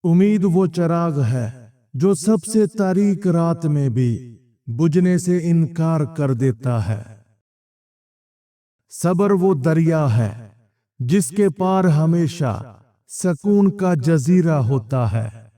امید وہ چراغ ہے جو سب سے تاریک رات میں بھی بجھنے سے انکار کر دیتا ہے۔ صبر وہ دریا ہے جس کے پار ہمیشہ سکون کا جزیرہ ہوتا ہے۔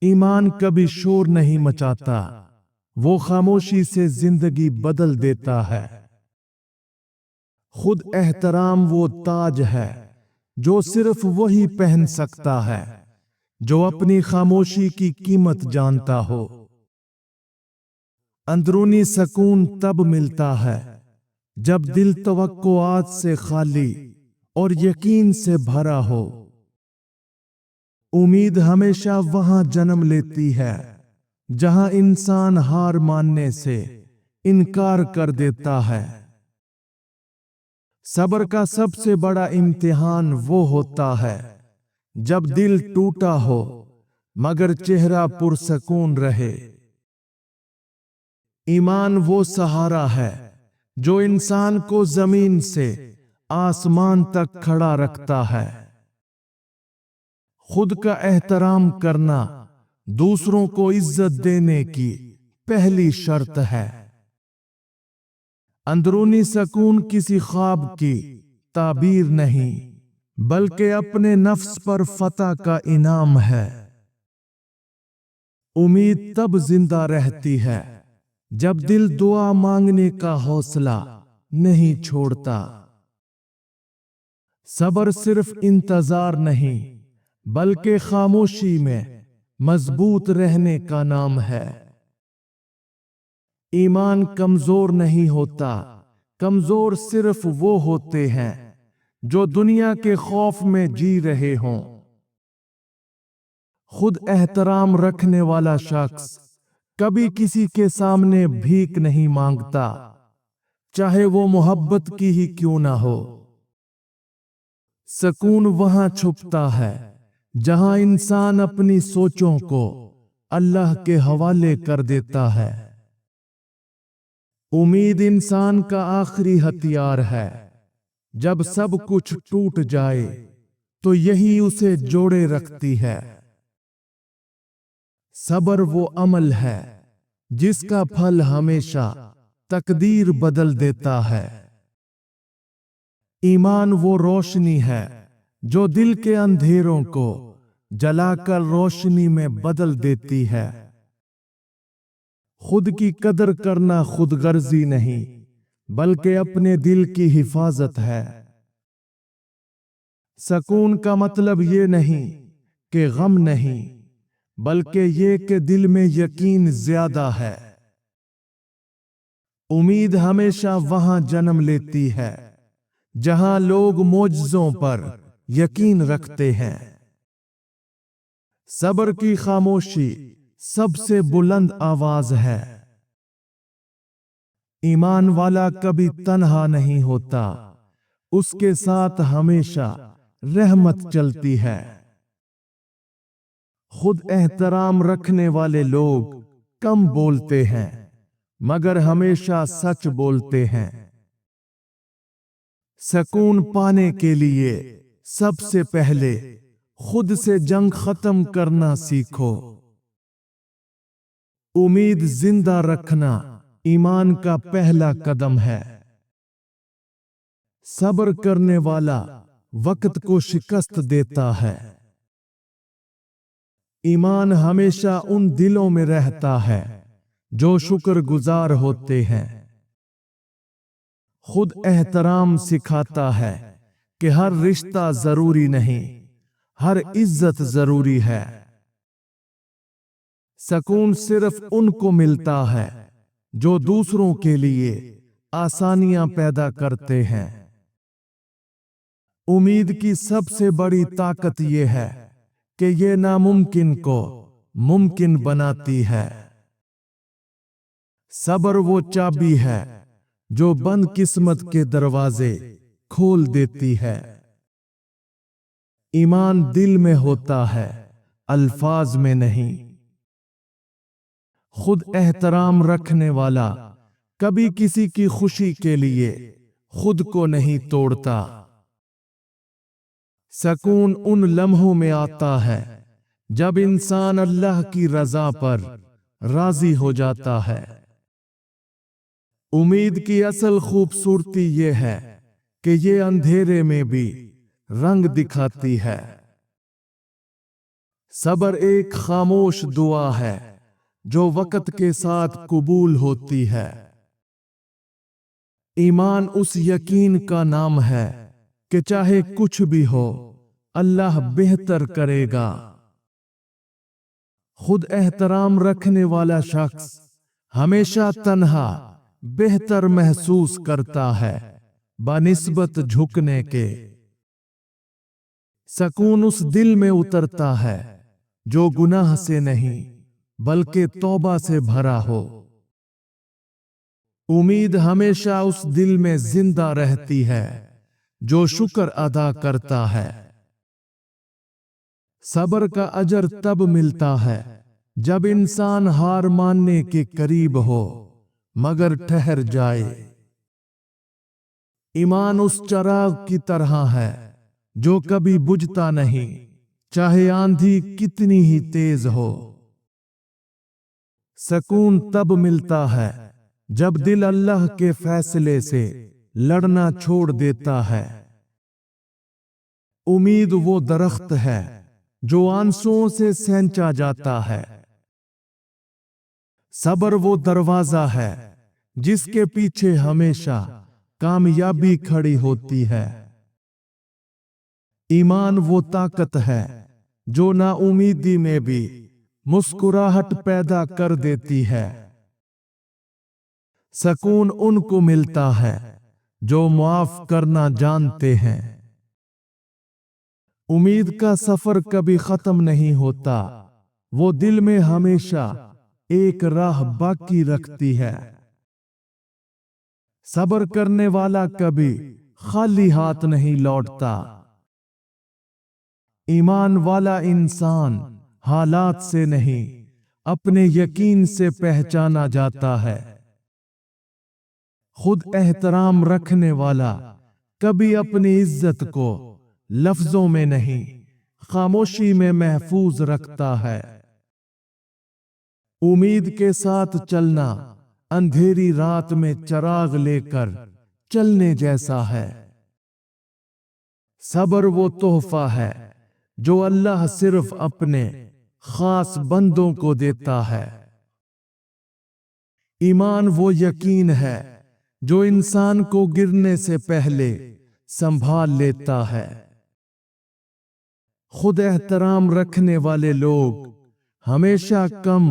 ایمان کبھی شور نہیں مچاتا، وہ خاموشی سے زندگی بدل دیتا ہے۔ خود احترام وہ تاج ہے جو صرف وہی پہن سکتا ہے جو اپنی خاموشی کی قیمت جانتا ہو۔ اندرونی سکون تب ملتا ہے جب دل توقعات سے خالی اور یقین سے بھرا ہو۔ امید ہمیشہ وہاں جنم لیتی ہے جہاں انسان ہار ماننے سے انکار کر دیتا ہے۔ صبر کا سب سے بڑا امتحان وہ ہوتا ہے جب دل ٹوٹا ہو مگر چہرہ پرسکون رہے۔ ایمان وہ سہارا ہے جو انسان کو زمین سے آسمان تک کھڑا رکھتا ہے۔ خود کا احترام کرنا دوسروں کو عزت دینے کی پہلی شرط ہے۔ اندرونی سکون کسی خواب کی تعبیر نہیں بلکہ اپنے نفس پر فتح کا انعام ہے۔ امید تب زندہ رہتی ہے جب دل دعا مانگنے کا حوصلہ نہیں چھوڑتا۔ صبر صرف انتظار نہیں بلکہ خاموشی میں مضبوط رہنے کا نام ہے۔ ایمان کمزور نہیں ہوتا، کمزور صرف وہ ہوتے ہیں جو دنیا کے خوف میں جی رہے ہوں۔ خود احترام رکھنے والا شخص کبھی کسی کے سامنے بھیک نہیں مانگتا، چاہے وہ محبت کی ہی کیوں نہ ہو۔ سکون وہاں چھپتا ہے جہاں انسان اپنی سوچوں کو اللہ کے حوالے کر دیتا ہے۔ امید انسان کا آخری ہتھیار ہے، جب سب کچھ ٹوٹ جائے تو یہی اسے جوڑے رکھتی ہے۔ صبر وہ عمل ہے جس کا پھل ہمیشہ تقدیر بدل دیتا ہے۔ ایمان وہ روشنی ہے جو دل کے اندھیروں کو جلا کر روشنی میں بدل دیتی ہے۔ خود کی قدر کرنا خود غرضی نہیں بلکہ اپنے دل کی حفاظت ہے۔ سکون کا مطلب یہ نہیں کہ غم نہیں بلکہ یہ کہ دل میں یقین زیادہ ہے۔ امید ہمیشہ وہاں جنم لیتی ہے جہاں لوگ معجزوں پر یقین رکھتے ہیں۔ صبر کی خاموشی سب سے بلند آواز ہے۔ ایمان والا کبھی تنہا نہیں ہوتا، اس کے ساتھ ہمیشہ رحمت چلتی ہے۔ خود احترام رکھنے والے لوگ کم بولتے ہیں مگر ہمیشہ سچ بولتے ہیں۔ سکون پانے کے لیے سب سے پہلے خود سے جنگ ختم کرنا سیکھو۔ امید زندہ رکھنا ایمان کا پہلا قدم ہے۔ صبر کرنے والا وقت کو شکست دیتا ہے۔ ایمان ہمیشہ ان دلوں میں رہتا ہے جو شکر گزار ہوتے ہیں۔ خود احترام سکھاتا ہے کہ ہر رشتہ ضروری نہیں، ہر عزت ضروری ہے۔ سکون صرف ان کو ملتا ہے جو دوسروں کے لیے آسانیاں پیدا کرتے ہیں۔ امید کی سب سے بڑی طاقت یہ ہے کہ یہ ناممکن کو ممکن بناتی ہے۔ صبر وہ چابی ہے جو بند قسمت کے دروازے کھول دیتی ہے۔ ایمان دل میں ہوتا ہے، الفاظ میں نہیں۔ خود احترام رکھنے والا کبھی کسی کی خوشی کے لیے خود کو نہیں توڑتا۔ सकून उन लम्हों में आता है जब इंसान अल्लाह की रजा पर राजी हो जाता है। उम्मीद की असल खूबसूरती ये है कि ये अंधेरे में भी रंग दिखाती है। सब्र एक खामोश दुआ है जो वक्त के साथ कबूल होती है। ईमान उस यकीन का नाम है कि चाहे कुछ भी हो अल्लाह बेहतर करेगा। खुद एहतराम रखने वाला शख्स हमेशा तन्हा बेहतर महसूस करता है बनिस्बत झुकने के। सकून उस दिल में उतरता है जो गुनाह से नहीं बल्कि तौबा से भरा हो। उम्मीद हमेशा उस दिल में जिंदा रहती है जो शुक्र अदा करता है। सब्र का अजर तब मिलता है जब इंसान हार मानने के करीब हो मगर ठहर जाए। ईमान उस चराग की तरह है जो कभी बुझता नहीं चाहे आंधी कितनी ही तेज हो। सकून तब मिलता है जब दिल अल्लाह के फैसले से लड़ना छोड़ देता है। उम्मीद वो दरख्त है जो आंसुओं से सेंचा जाता है। सब्र वो दरवाजा है जिसके पीछे हमेशा कामयाबी खड़ी होती है। ईमान वो ताकत है जो नाउमीदी में भी मुस्कुराहट पैदा कर देती है। सकून उनको मिलता है जो माफ करना जानते हैं। उम्मीद का सफर कभी खत्म नहीं होता, वो दिल में हमेशा एक राह बाकी रखती है। सब्र करने वाला कभी खाली हाथ नहीं लौटता। ईमान वाला इंसान हालात से नहीं अपने यकीन से पहचाना जाता है। खुद एहतराम रखने वाला कभी अपनी इज्जत को लफ्जों में नहीं खामोशी में महफूज रखता है। उम्मीद के साथ चलना अंधेरी रात में चराग लेकर चलने जैसा है। सब्र वो तोहफा है जो अल्लाह सिर्फ अपने खास बंदों को देता है। ईमान वो यकीन है जो इंसान को गिरने से पहले संभाल लेता है। खुद एहतराम रखने वाले लोग हमेशा कम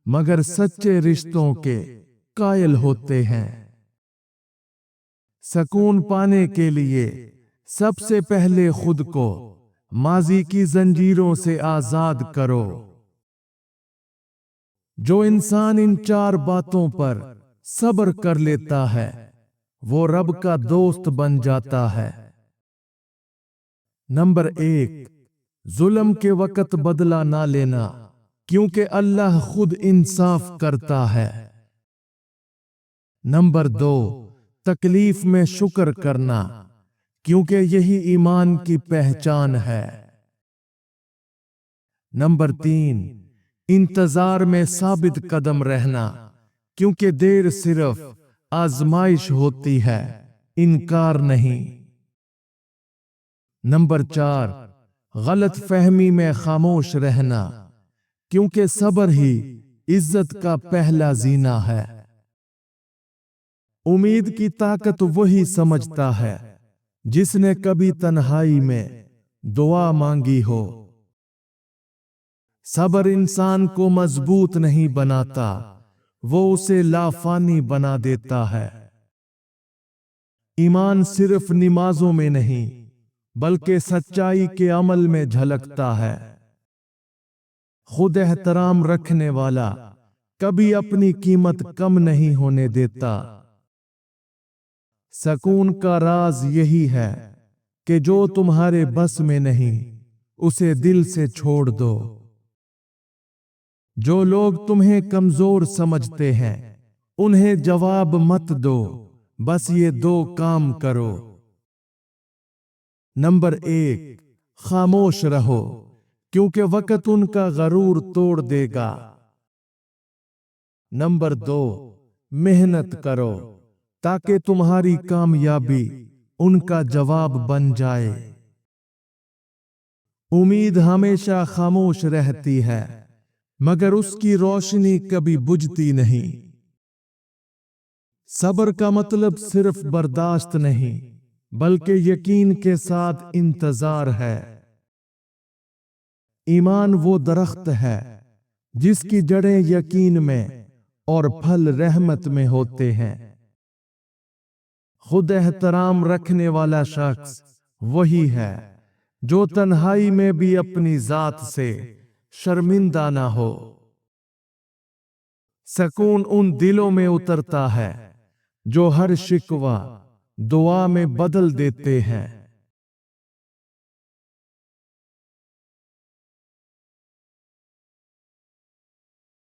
मगर सच्चे रिश्तों के कायल होते हैं। सकून पाने के लिए सबसे पहले खुद को माजी की जंजीरों से आजाद करो। जो इंसान इन चार बातों पर सब्र कर लेता है वो रब का दोस्त बन जाता है। नंबर 1, जुल्म के वक्त बदला ना लेना क्योंकि अल्लाह खुद इंसाफ करता है। नंबर 2, तकलीफ में शुक्र करना क्योंकि यही ईमान की पहचान है। नंबर 3, इंतजार में साबित कदम रहना क्योंकि देर सिर्फ आजमाइश होती है, इनकार नहीं। नंबर 4, गलत फहमी में खामोश रहना क्योंकि सब्र ही इज्जत का पहला जीना है। उम्मीद की ताकत वही समझता है जिसने कभी तन्हाई में दुआ मांगी हो। सब्र इंसान को मजबूत नहीं बनाता, वो उसे लाफानी बना देता है। ईमान सिर्फ नमाजों में नहीं बल्कि सच्चाई के अमल में झलकता है। खुद एहतराम रखने वाला कभी अपनी कीमत कम नहीं होने देता। सकून का राज यही है कि जो तुम्हारे बस में नहीं उसे दिल से छोड़ दो। जो लोग तुम्हें कमजोर समझते हैं उन्हें जवाब मत दो, बस ये 2 काम करो। नंबर 1, खामोश रहो, क्योंकि वक्त उनका गरूर तोड़ देगा। नंबर 2, मेहनत करो ताकि तुम्हारी कामयाबी उनका जवाब बन जाए। उम्मीद हमेशा खामोश रहती है, मगर उसकी रोशनी कभी बुझती नहीं। सब्र का मतलब सिर्फ बर्दाश्त नहीं, बल्कि यकीन के साथ इंतजार है। ईमान वो दरख्त है जिसकी जड़ें यकीन में और फल रहमत में होते हैं। खुद एहतराम रखने वाला शख्स वही है जो तन्हाई में भी अपनी जात से शर्मिंदा ना हो। सकून उन दिलों में उतरता है जो हर शिकवा दुआ में बदल देते हैं।